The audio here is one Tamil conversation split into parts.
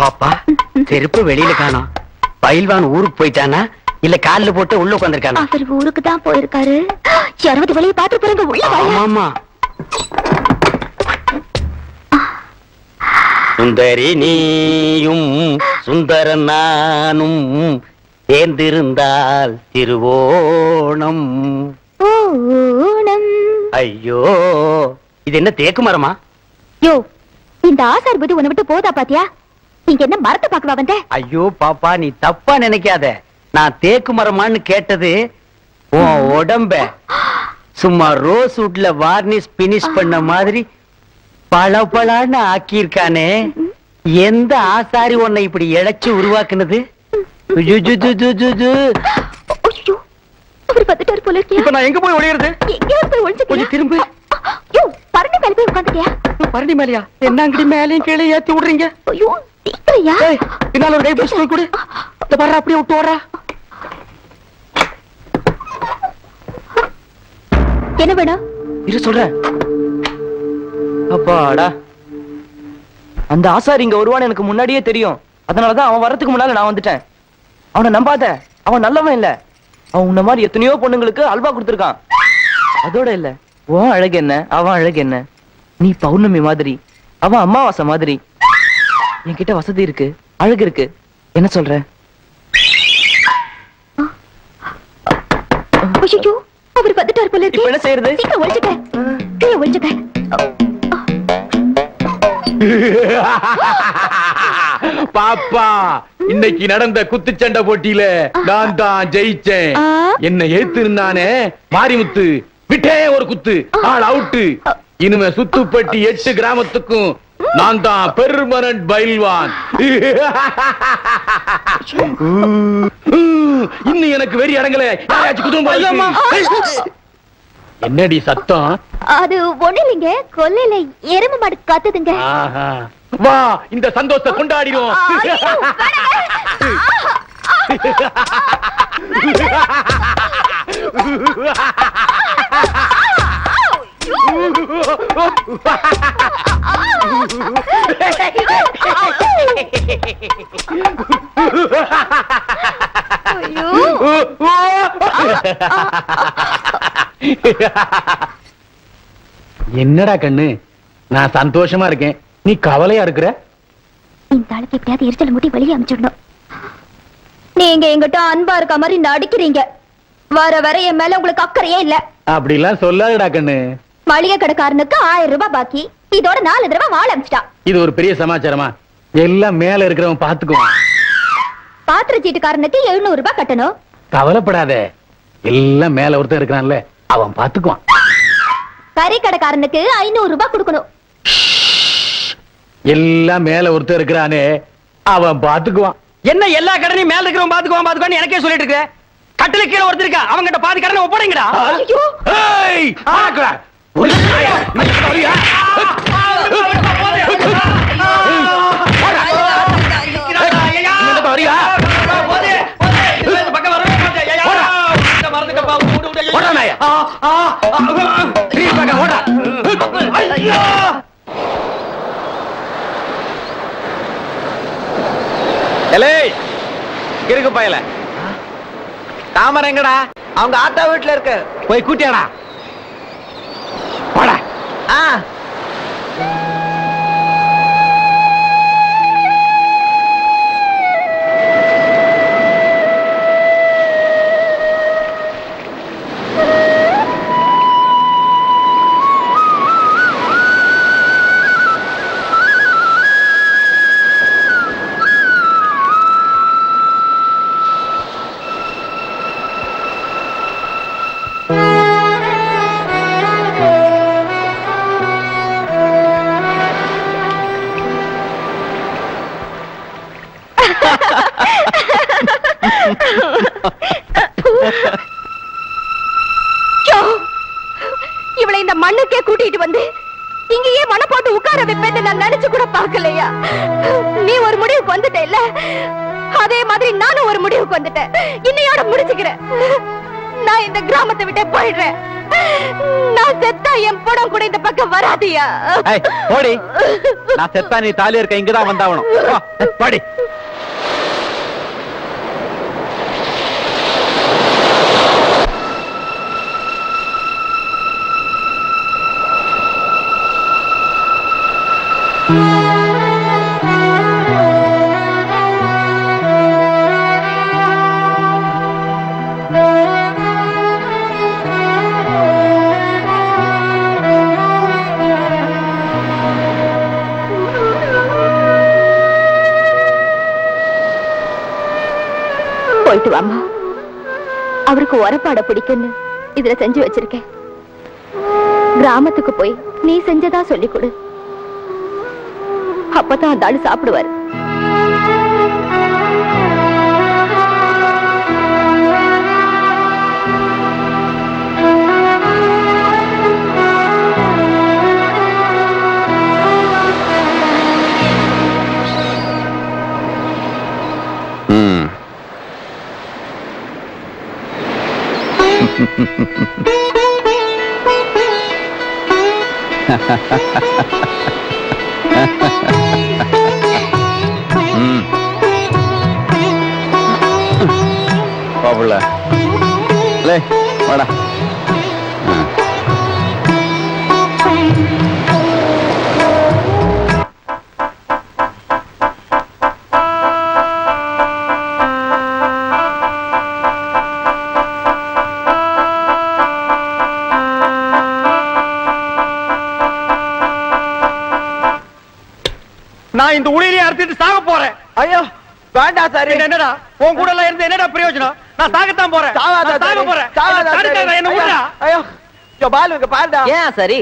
பாப்பா செருப்பு வெளியில காணோம். பயில்வான் ஊருக்கு போயிட்டானா இல்ல கால்ல போட்டு உள்ள உட்கார்ந்திருக்கானா? அவர் ஊருக்கு தான் போயிருக்காரு. யாராவது வெளியே பாத்து போறங்க உள்ள வாங்க. ஆமா சுந்தரி நீயும் சுந்தர நானும் சேர்ந்திருந்தால் திருவோணம். ஓணம். ஐயோ இது என்ன தேக்கு மரமா? யோ இந்த ஆசார் புத்தி உன்னை விட்டு போதா பாத்தியா? நீங்க என்ன மரத்தை பாக்கவா வந்த? ஐயோ பாப்பா நீ தப்பா நினைக்காத. நான் தேக்கு மரமான்னு கேட்டது உன் உடம்ப சும்மா ரோஸ் வுட்ல வார்னிஷ் பினிஷ் பண்ண மாதிரி பளபளன்னு ஆக்கியிருக்கானே. எந்த ஆசாரி உன்னை இப்படி இழைச்சு உருவாக்குனது? இப்ப நான் எங்க போய் ஒளியறது? கொஞ்சம் திரும்ப. பரணி மேல போய் உட்காந்துட்டியா? பரணி மேலையா? என்ன அங்கடி மேலையும் கீழே ஏத்தி விடுறீங்க? பின்னால ஒரு கை பிடிச்சு கொடு. வர்ற அப்படியே விட்டு வர்றா. என்ன வேணும்? இரு சொல்றேன். அப்பாடா, அந்த ஆசாரி இங்க வருவான்னு எனக்கு முன்னாடியே தெரியும். அதனாலதான் அவன் வர்றதுக்கு முன்னால நான் வந்துட்டேன். அவனை நம்பாத, அவன் நல்லவன் இல்ல. அவன் உன்ன மாதிரி எத்தனையோ பொண்ணுங்களுக்கு அல்வா கொடுத்திருக்கான். அதோட இல்ல, உன் அழகு என்ன அவன் அழகு என்ன? நீ பௌர்ணமி மாதிரி, அவன் அமாவாசை மாதிரி. என்கிட்ட வசதி இருக்கு, அழகு இருக்கு. என்ன சொல்ற? அவர் வந்துட்டார் போல இருக்கு. என்ன செய்யறது? சீக்கிரம் ஒளிச்சுக்க. கீழே ஒளிச்சுக்க. பாப்பா இன்னைக்கு நடந்த குத்துச்சண்டை போட்டியில நான் தான் ஜெயிச்சேன். என்ன ஏத்திருந்தானே மாரிமுத்து, விட்டே ஒரு குத்து, ஆள் அவுட்டு. இனிமே சுத்துப்பட்டி 8 கிராமத்துக்கும் நான் தான் பெர்மனன்ட் பயில்வான். இன்னும் எனக்கு வெறி அடங்கல. என்னடி சத்தம்? அது ஒண்ணு இல்லைங்க, கொல்லையில எருமை மாடு காத்துதுங்க. வா இந்த சந்தோஷத்தை கொண்டாடிடும். என்னடா கண்ணு, நான் சந்தோஷமா இருக்கேன், நீ கவலையா இருக்கிற? இந்த ஆளுக்கு எப்படியாவது எரிச்சல் மூட்டி வெளியே அனுப்பிச்சிடணும். நீங்க எங்கிட்ட அன்பா இருக்க மாதிரி நடிக்கிறீங்க. வர வர என் மேல உங்களுக்கு அக்கறையே இல்ல. அப்படி எல்லாம் சொல்லாதடா கண்ணு. மளிகை கடைக்காரனுக்கு 1000 ரூபாய் பாக்கி, இதோட 4 தடவை வாழ அனுப்பிச்சிட்டா. இது ஒரு பெரிய சமாச்சாரமா? எல்லாம் மேல இருக்கிறவன் பாத்துக்குவான். பாத்திர சீட்டுக்காரனுக்கு 700 ரூபாய் கட்டணும். கவலைப்படாத, எல்லாம் மேல ஒருத்தன் இருக்கிறான்ல, அவன் பாத்துக்குவான். கறி கடைக்காரனுக்கு 500 ரூபாய் கொடுக்கணும். எல்லாம் மேல ஒருத்தன் இருக்கிறானே, அவன் பாத்துக்குவான். என்ன எல்லா கடனையும் மேல இருக்கிறவன் பாத்துக்குவான் எனக்கே சொல்லிட்டு இருக்க? கட்டில கீழே ஒருத்தர் இருக்கா, அவங்கிட்ட பாதி கடனை ஒப்படைங்கடா. இருக்கு பயல தாமரை எங்கடா? அவங்க ஆத்தா வீட்டுல இருக்கு, போய் கூட்டியாடா. போடா. இவளை இந்த மண்ணுக்கே கூட்டிட்டு வந்து இங்கேயே மன போட்டு உட்கார வைப்பேன்னு நான் நினைச்சு கூட பார்க்கலையா? நீ ஒரு முடிவுக்கு வந்துட்ட இல்ல, அதே மாதிரி நானும் ஒரு முடிவுக்கு வந்துட்டேன். இன்னையோட முடிச்சுக்கிறேன். நான் இந்த கிராமத்தை விட்டே போயிடுறேன். நான் செத்தா என் படம் கூட இந்த பக்கம் வராதியா? ஏய், போடி. நான் செத்தா நீ தாலி இருக்க இங்கதான் வந்தாவணும். போடி. போயிட்டு வாமா. அவருக்கு உரப்பாட பிடிக்குன்னு இதுல செஞ்சு வச்சிருக்கேன். கிராமத்துக்கு போய் நீ செஞ்சதா சொல்லி கொடு. அப்பதான் அந்த ஆளு சாப்பிடுவாரு. பாப்புல வாடா. நான் இந்த உளியிலே அறுத்துட்டு சாக போறேன். ஐயோ வேண்டாம் சாரி. என்னடா உன் கூட எல்லாம் இருந்து என்னடா பிரயோஜனம்? நான் சாகத்தான் போறேன். சாக போறேன். என்ன விடுடா. ஐயோ பாலுங்க பாருடா. ஏன் சரி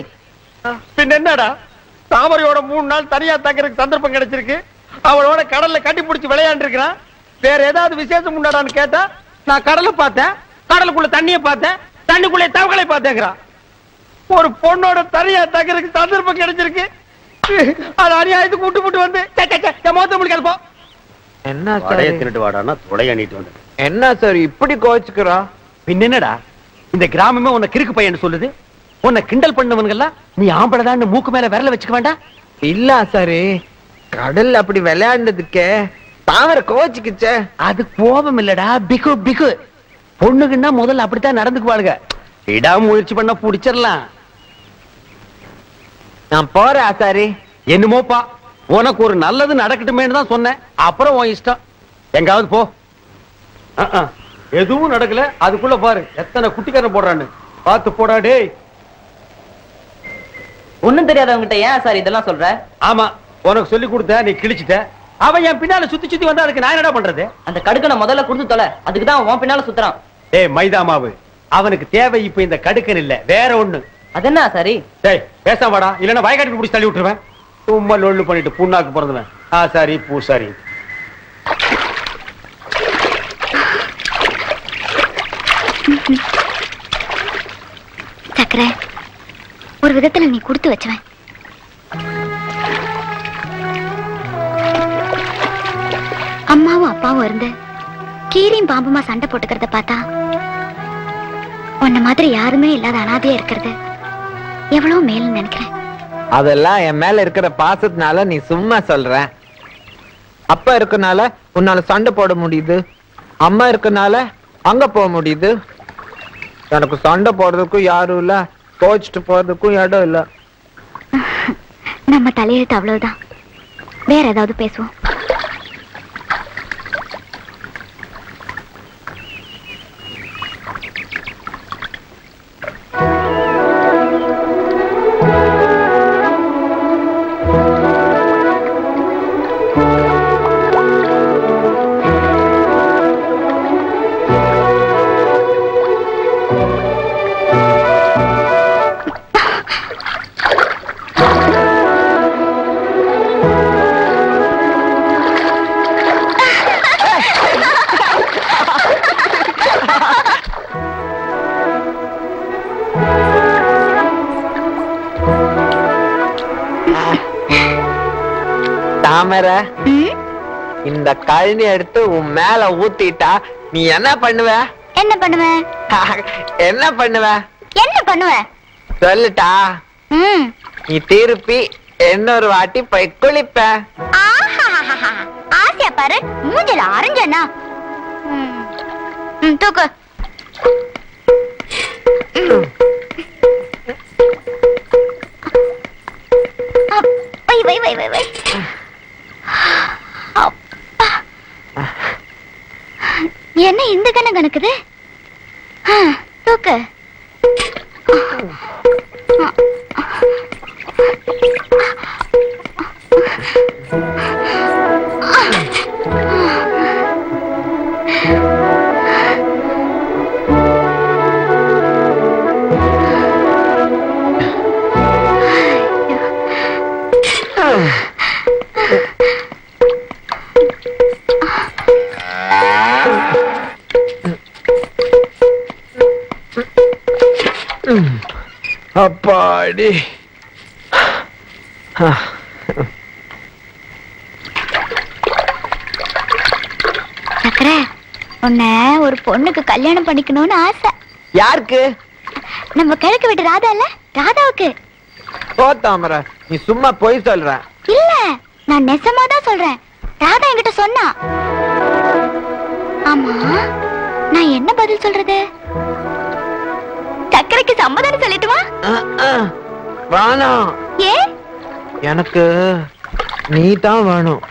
பின்ன என்னடா, தாமரையோட 3 நாள் தனியா தங்கறதுக்கு சந்தர்ப்பம் கிடைச்சிருக்கு. அவளோட கடல்ல கட்டி பிடிச்சி விளையாண்டு இருக்கிறான். வேற ஏதாவது விசேஷம் உண்டாடான்னு கேட்டா நான் கடலை பார்த்தேன், கடலுக்குள்ள தண்ணியை பார்த்தேன், தண்ணிக்குள்ளே தவகளை பார்த்தேங்கிறான். ஒரு பொண்ணோட தனியா தங்கறதுக்கு சந்தர்ப்பம் கிடைச்சிருக்கு. அது அநியாயத்துக்கு விட்டு விட்டு வந்து மொத்த முடிக்காது போ. என்ன வடைய தின்னுட்டு வாடான்னா தொடைய அணிட்டு வந்து. என்ன சார் இப்படி கோச்சுக்கிறா? பின்ன என்னடா, இந்த கிராமமே உன்னை கிறுக்கு பையன் சொல்லுது. உன்னை கிண்டல் பண்ணவன்கெல்லாம் நீ ஆம்பளதான்னு மூக்கு மேல விரல வச்சுக்க வேண்டாம். இல்ல சாரி, கடல்ல அப்படி விளையாண்டதுக்கே தாமரை கோச்சுக்குச்சே. அது கோபம் இல்லடா, பிகு பிகு. பொண்ணுக்குன்னா முதல்ல அப்படித்தான் நடந்துக்குவாளுங்க. முயற்சி பண்ண புடிச்சிடலாம். நான் போறேன் ஆசாரி. என்னமோப்பா, உனக்கு ஒரு நல்லது நடக்கட்டுமேன்னு தான் சொன்னேன். அப்புறம் உன் இஷ்டம். எங்காவது போ. எதுவும் நடக்கல, அதுக்குள்ள பாரு எத்தனை குட்டிக்காரன் போடுறான்னு. பார்த்து போடா டேய். ஒண்ணும் தெரியாதவங்கிட்ட ஏன் சார் இதெல்லாம் சொல்ற? ஆமா, உனக்கு சொல்லி கொடுத்த நீ கிழிச்சிட்ட. அவன் என் பின்னால சுத்தி சுத்தி வந்தா அதுக்கு நான் என்னடா பண்றது? அந்த கடுக்கனை முதல்ல கொடுத்து தொலை, அதுக்கு தான் உன் பின்னால சுத்துறான். டேய் மைதா மாவு, அவனுக்கு தேவை இப்ப இந்த கடுக்கன் இல்ல, வேற ஒண்ணு. அது என்ன சரி? டேய் பேசாம வாடா, இல்லன்னா வயக்காட்டுக்கு பிடிச்சி தள்ளி விட்டுருவேன். சும்மா லொள்ளு பண்ணிட்டு புண்ணாக்கு பிறந்தவன். சாரி பூசாரி. சக்கரை, ஒரு விதத்துல நீ கொடுத்து வச்சவன். அம்மாவும் அப்பாவும் இருந்து கீரியும் பாம்புமா சண்டை போட்டுக்கிறத பார்த்தா உன்ன மாதிரி யாருமே இல்லாத அனாதையா இருக்கிறது எவ்வளவு மேலும் நினைக்கிறேன். அதெல்லாம் என் மேல இருக்கிற பாசத்தினால நீ சும்மா சொல்ற. அப்பா இருக்கனால உன்னால சண்டை போட முடியுது, அம்மா இருக்கனால அங்க போக முடியுது. எனக்கு சண்டை போடுறதுக்கும் யாரும் இல்ல, கோச்சிட்டு போறதுக்கும் இடம் இல்ல. நம்ம தலையெழுத்து அவ்வளவுதான். வேற ஏதாவது பேசுவோம். தாமரை, இந்த கழனி எடுத்து உன் மேல ஊத்திட்டா நீ என்ன பண்ணுவ? என்ன பண்ணுவேன்? என்ன பண்ணுவ? என்ன பண்ணுவ? சொல்லுட்டா, ம். நீ திருப்பி இன்னொரு வாட்டி போய் குளிப்ப. ஆஹாஹாஹா. ஆசையா பாரு, மூஞ்சல அரைஞ்சனா. தூக்கு. வை வை வை வை வை. அப்பா. என்ன இந்த கணம் கணக்குது? தூக்கு. அப்பாடி. சக்கரை, உன்னை ஒரு பொண்ணுக்கு கல்யாணம் பண்ணிக்கணும்னு ஆசை. யாருக்கு? நம்ம கிழக்கு வீட்டு ராதா இல்ல, ராதாவுக்கு. ஓ தாமரை, நீ சும்மா போய் சொல்ற. இல்ல, நான் நெசமாதான் சொல்றேன். ராதா என்கிட்ட சொன்னா. ஆமா, நான் என்ன பதில் சொல்றது? சக்கரைக்கு சம்மதம் சொல்லட்டுமா? வேணாம், ஏ? எனக்கு நீ தான் வேணும்.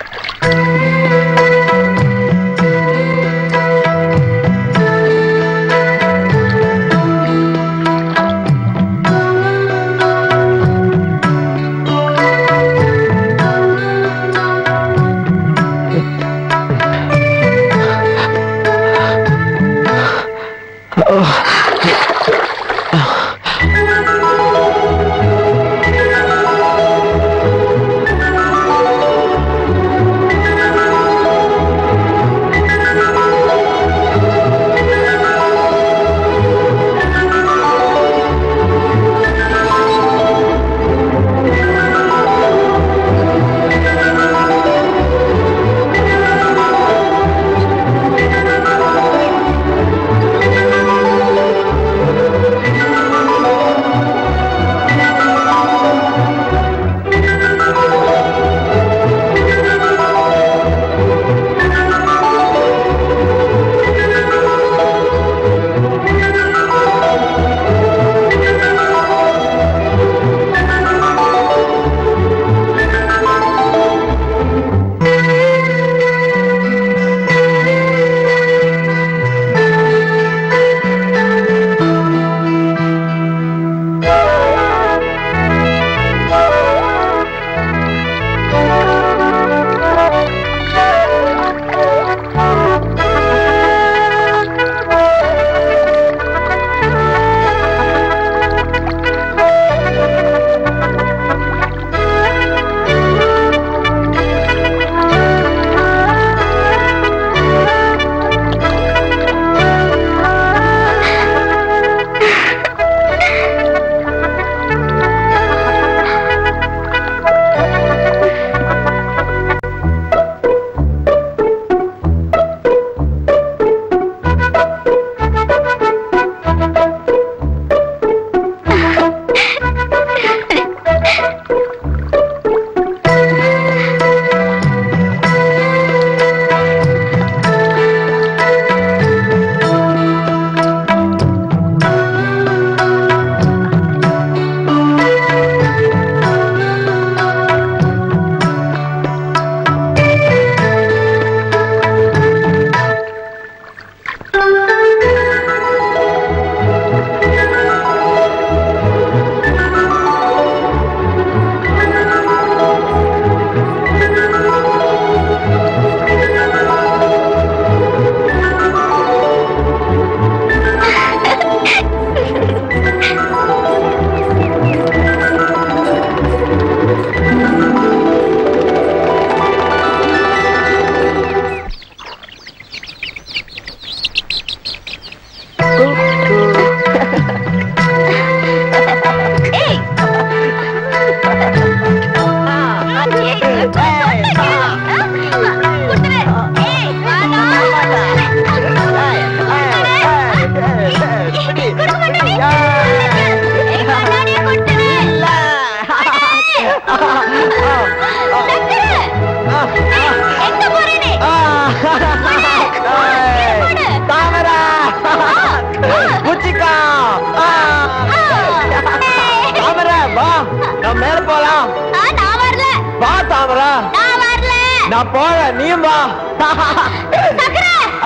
நான் போறேன், நீயும் வா.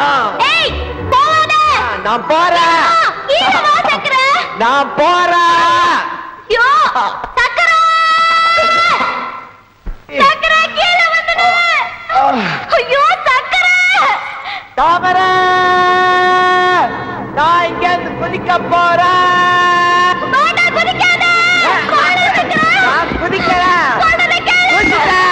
ஆ, நான் போறேன், நான் போறேன். தாமரை, நான் இங்க இருந்து குதிக்க போறேன். நான் குதிக்கிறேன், குதிக்கிறேன்.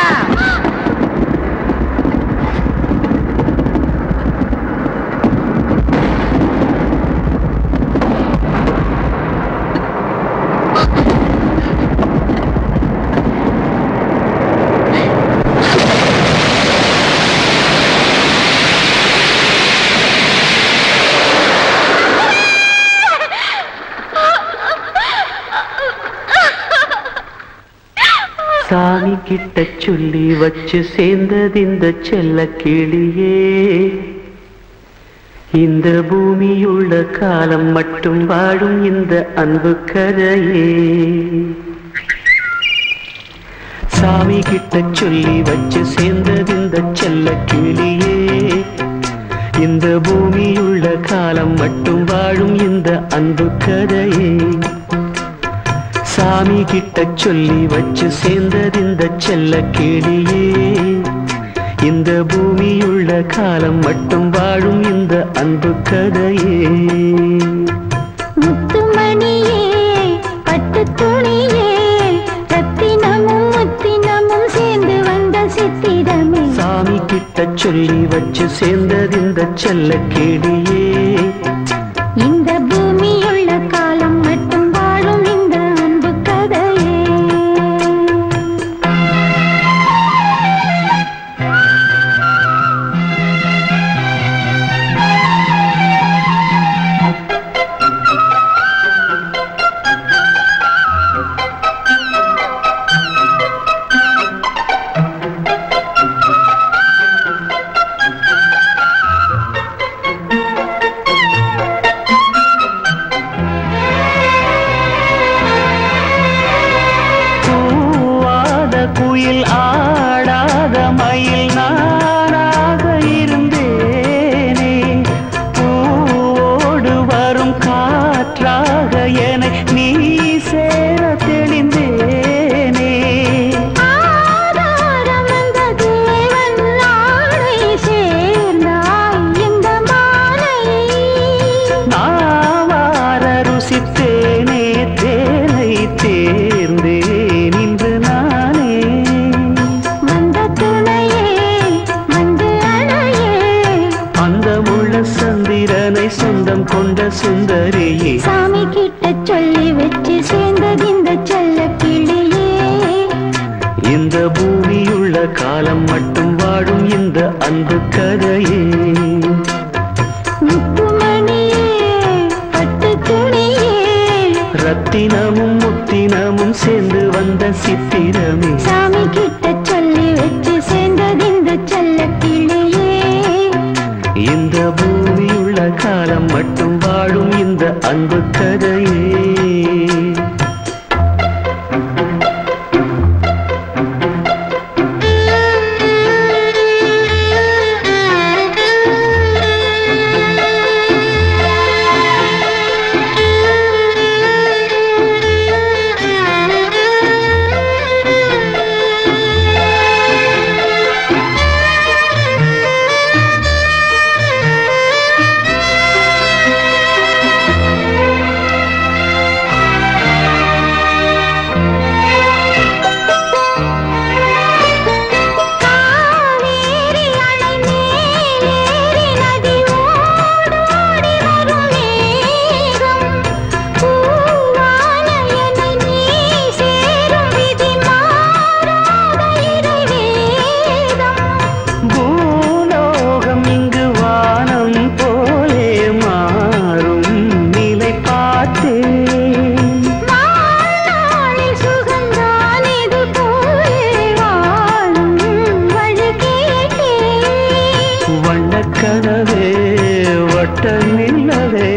சாமி கிட்ட சொல்லி வச்சு சேர்ந்தது இந்த செல்ல கிளியே, இந்த பூமியுள்ள காலம் மட்டும் வாழும் இந்த அன்பு கதையே. சாமி கிட்ட சொல்லி வச்சு சேர்ந்தது இந்த செல்ல கிளியே, இந்த பூமியுள்ள காலம் மட்டும் வாழும் இந்த அன்பு கதையே. சாமி கிட்ட சொல்லி வச்சு சேர்ந்தது இந்த செல்ல கிளியே, இந்த பூமியுள்ள காலம் மட்டும் வாழும் இந்த அன்பு கதையே. முத்துமணியே, பட்டு துணியே, ரத்தினமும் முத்தினமும் சேர்ந்து வந்த சித்திரமே. சாமி கிட்ட சொல்லி வச்சு சேர்ந்தது இந்த செல்ல கிளியே, இந்த பூமியுள்ள காலம் மட்டும் வாழும் இந்த அன்பு கதையே. குயில் ஆடாத மயில் நானாக இருந்தேனே, பூவோடு வரும் காற்றாக என நீ சேர தெளிந்தேனே. ஆதாரம் அந்த தேவன் நாளை சேர்ந்தாய் இந்த மாலையை. நாவார ருசித்தேனே தேனை தேர்ந்தேன் இன்று நானே. வந்த துணையே, வந்து அணையே, அந்தமுள்ள சந்திரனை சொந்தம் கொண்ட சுந்தரியே. சாமி கிட்ட சொல்லி வச்சு சேர்ந்தது இந்த செல்ல கிளியே, இந்த பூமியுள்ள காலம் மட்டும் வாழும் இந்த அன்பு கதையே. முத்துமணியே, பட்டு துணியே, ரத்தினமும் முத்தினமும் சேர்ந்து வந்த சித்திரமே. சாமி கிட்ட சொல்லி வச்சு சேர்ந்தது இந்த செல்ல கிளியே, இந்த பூமியுள்ள காலம் மட்டும் வாழும் இந்த அன்பு கதையே. காவேரி அணை மேலேறி நதி ஓடோடி வரும் மேகம், பூவான என்னை நீ சேரும் விதி மாறாத இறைவேதம். பூலோகம் இங்கு வானம் போலே மாறும் நிலை பார்த்தேன். வாழ்நாளில் சுகந்தான் இது போலே வாழும் வழி கேட்டேன். வண்ணக்கனவே வட்ட நில்லவே,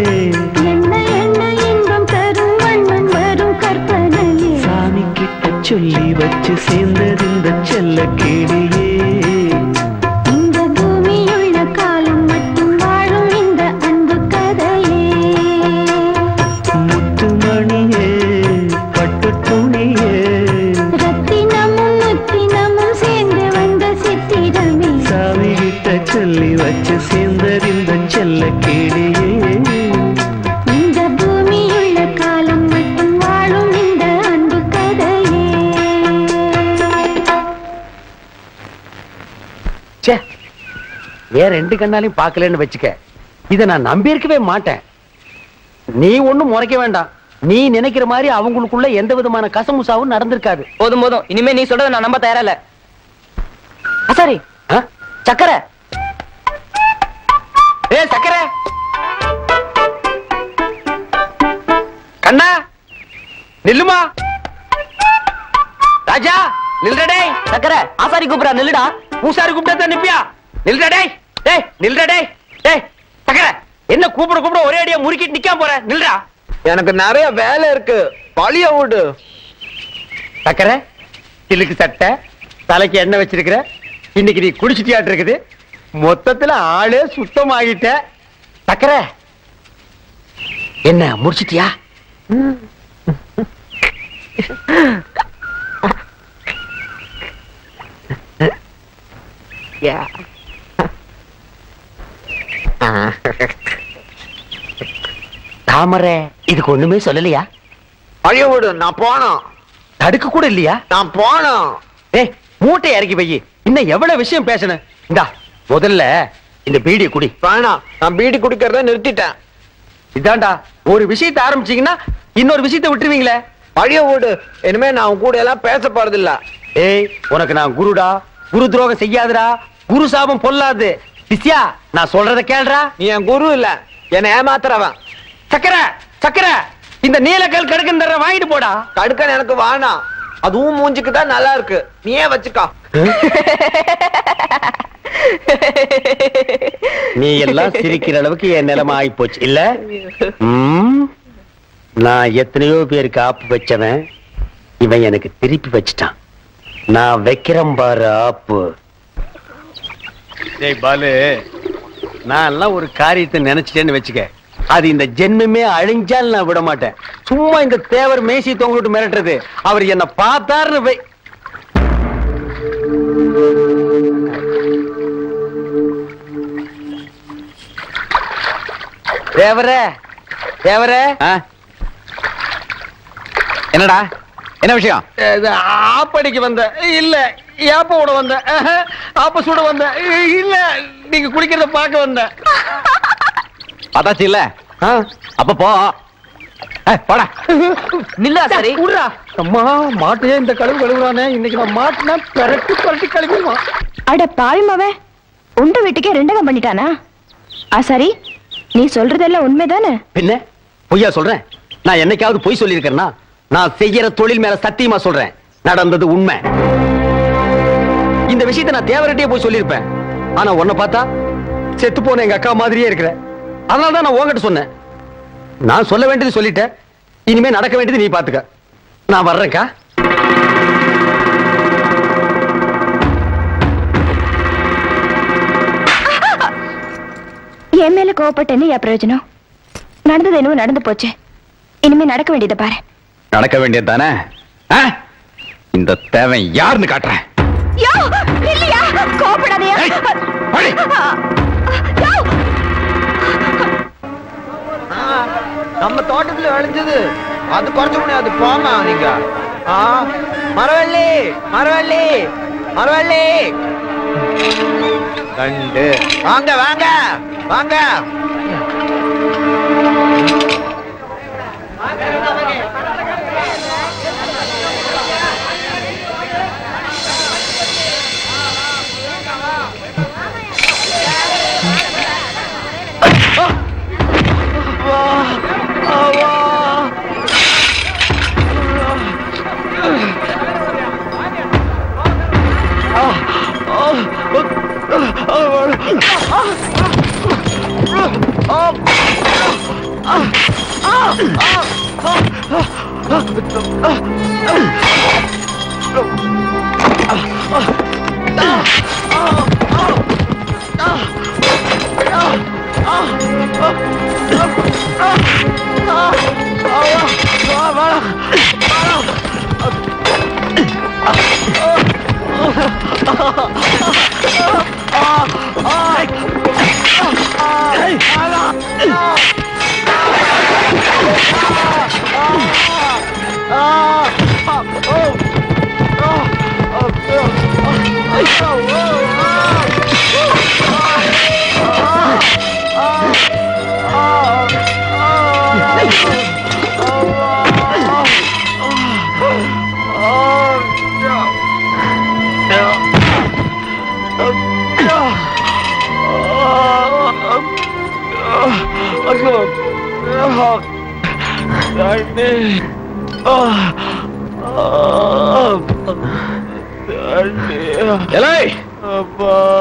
என்ன என்ன இன்பம் தரும் வண்ணன் வரும் கற்பனையே. சாமி கிட்ட சொல்லி வச்சு சேர்ந்தது இந்த செல்ல கிளியே, ஏன் 2 கண்ணாலையும் பார்க்கலன்னு வச்சுக்க, இதை நான் நம்பி இருக்கவே மாட்டேன். நீ ஒண்ணும் முறைக்க வேண்டாம். நீ நினைக்கிற மாதிரி அவங்களுக்குள்ள எந்த விதமான கசமுசாவும் நடந்திருக்காது. போதும் போதும், இனிமே நீ சொல்றத நான் நம்ப தயாரா இல்ல. ஆசாரி, சக்கரை. சக்கரை கண்ணா நில்லுமா. ராஜா நில்றடே. சக்கரை, ஆசாரி கூப்பிடா, நில்லுடா. பூசாரி கூப்பிட்டா நிப்பியா? நில்றடே. டேய் நில்றடே. டேய் சக்கரை, என்ன கூப்பிட கூப்பிட ஒரே அடியா முறுக்கிட்டு நிக்காம போற? நில்றா. எனக்கு நிறைய வேலை இருக்கு, பழிய விடு. சக்கரை, சிலுக்கு சட்டை, தலைக்கு எண்ணெய் வச்சிருக்கிற, இன்னைக்கு நீ குடிச்சிட்டியாட்டு இருக்குது. மொத்தத்துல ஆளே சுத்தமாகிட்ட. சக்கரை, என்ன முடிச்சிட்டியா? தாமரை இதுக்கு ஒண்ணுமே சொல்லலையா? பழிய விடு, நான் போனோம். தடுக்க கூட இல்லையா? நான் போனோம். ஏய், மூட்டை இறக்கி வை. இன்னும் எவ்வளவு விஷயம் பேசணும். இந்தா முதல்ல இந்த பீடியை குடி. வேணாம், நான் பீடி குடிக்கிறத நிறுத்திட்டேன். இதாண்டா, ஒரு விஷயத்தை ஆரம்பிச்சீங்கன்னா இன்னொரு விஷயத்தை விட்டுருவீங்களே. பழிய விடு, இனிமே நான் உன் கூட எல்லாம் பேச போறது இல்ல. ஏய், உனக்கு நான் குருடா. குரு துரோகம் செய்யாதுடா. குரு சாபம் பொல்லாது. சிஷ்யா, நான் சொல்றத கேளுடா. நீ என் குரு இல்ல, என்னை ஏமாத்துறவன். சக்கரை சக்கரை, இந்த நீலக்கல் கடுக்கன் தர வாங்கிட்டு போடா. கடுக்கன் எனக்கு வேணாம், அதுவும் மூஞ்சிக்கு தான் நல்லா இருக்கு, நீயே வச்சுக்கா. நீ எல்லாம் சிரிக்கிற அளவுக்கு என் நிலைமை ஆகி போச்சு இல்ல? நான் எத்தனையோ பேருக்கு ஆப்பு வச்சவன், இவன் எனக்கு திருப்பி வச்சிட்டான். நான் வைக்கிறேன் பாரு ஆப்பு. டேய் பாலு, நான் எல்லாம் ஒரு காரியத்தை நினைச்சிட்டேன்னு வச்சுக்க, அது இந்த ஜென்மமே அழிஞ்சால் நான் விட மாட்டேன். சும்மா இந்த தேவர் மேசி தொங்கிட்டு மிரட்டுறது, அவர் என்ன பார்த்தாருன்னு வை. தேவரே தேவரே, என்னடா, என்ன விஷயம்? ஆப்படிக்கு வந்த இல்ல, ஏப்ப விட வந்த, ஆப்ப சுட வந்த இல்ல, நீங்க குடிக்கிறத பார்க்க வந்த. பார்த்தாச்சு இல்ல? அப்ப போ. போடா. நில்லு ஆசாரி. விடுறா. அம்மா, மாட்டையே இந்த கழுவு கழுவுறானே, இன்னைக்கு நான் மாட்டினா பெரட்டி பெரட்டி கழுவிடுவான். அட பாவிமாவே, உண்ட வீட்டுக்கே ரெண்டகம் பண்ணிட்டானா? ஆசாரி, நீ சொல்றதெல்லாம் உண்மைதானே? பின்ன பொய்யா சொல்றேன்? நான் என்னைக்காவது பொய் சொல்லியிருக்கேன்னா? நான் செய்யற தொழில் மேல சத்தியமா சொல்றேன், நடந்தது உண்மை. இந்த விஷயத்தை நான் தேவரட்டியே போய் சொல்லியிருப்பேன். ஆனா உன்னை பார்த்தா செத்து போன எங்க அக்கா மாதிரியே இருக்கிற. அதனாலதான் நான் உன்கிட்ட சொன்னேன். நான் சொல்ல வேண்டியது சொல்லிட்டேன், இனிமே நடக்க வேண்டியது நீ பாத்துக்க. நான் வர்றேன்க்கா. என் மேல கோவப்பட்ட என்ன பிரயோஜனம்? நடந்தது என்னவோ நடந்து போச்சு, இனிமே நடக்க வேண்டியதை பாரு. நடக்க வேண்டியது தானே? இந்த தேவை யாருன்னு காட்டுறேன். கோவப்படாதயா? நம்ம தோட்டத்துல விளைஞ்சது அது குறைஞ்ச முடியாது, போமா நீங்க. மரவள்ளி மரவள்ளி மரவள்ளி, கண்டு வாங்க வாங்க வாங்க.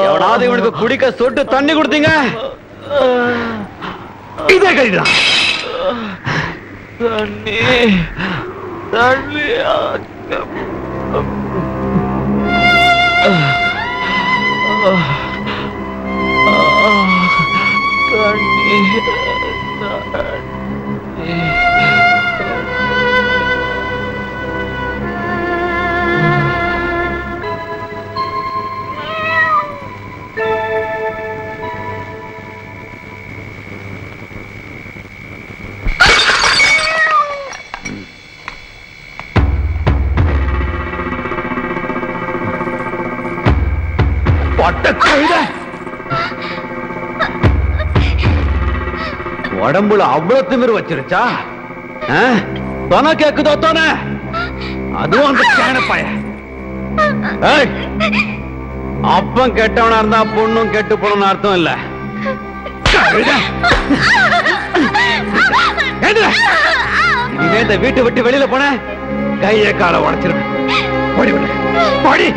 எவனாவது இவனுக்கு குடிக்க சொட்டு தண்ணி கொடுத்தீங்க இதே கழிதான் உடம்புல அவ்வளவு திமிரு வச்சிருச்சா? தொன கேக்குதோ தொன? அதுவும் அந்த கேனப்பாய. அப்பம் கெட்டவனா இருந்தா பொண்ணும் கெட்டு போன அர்த்தம் இல்ல. இனிமே இந்த வீட்டை விட்டு வெளியில போன கைய கால உடைச்சிருவேன். ஓடி விடு. ஓடி.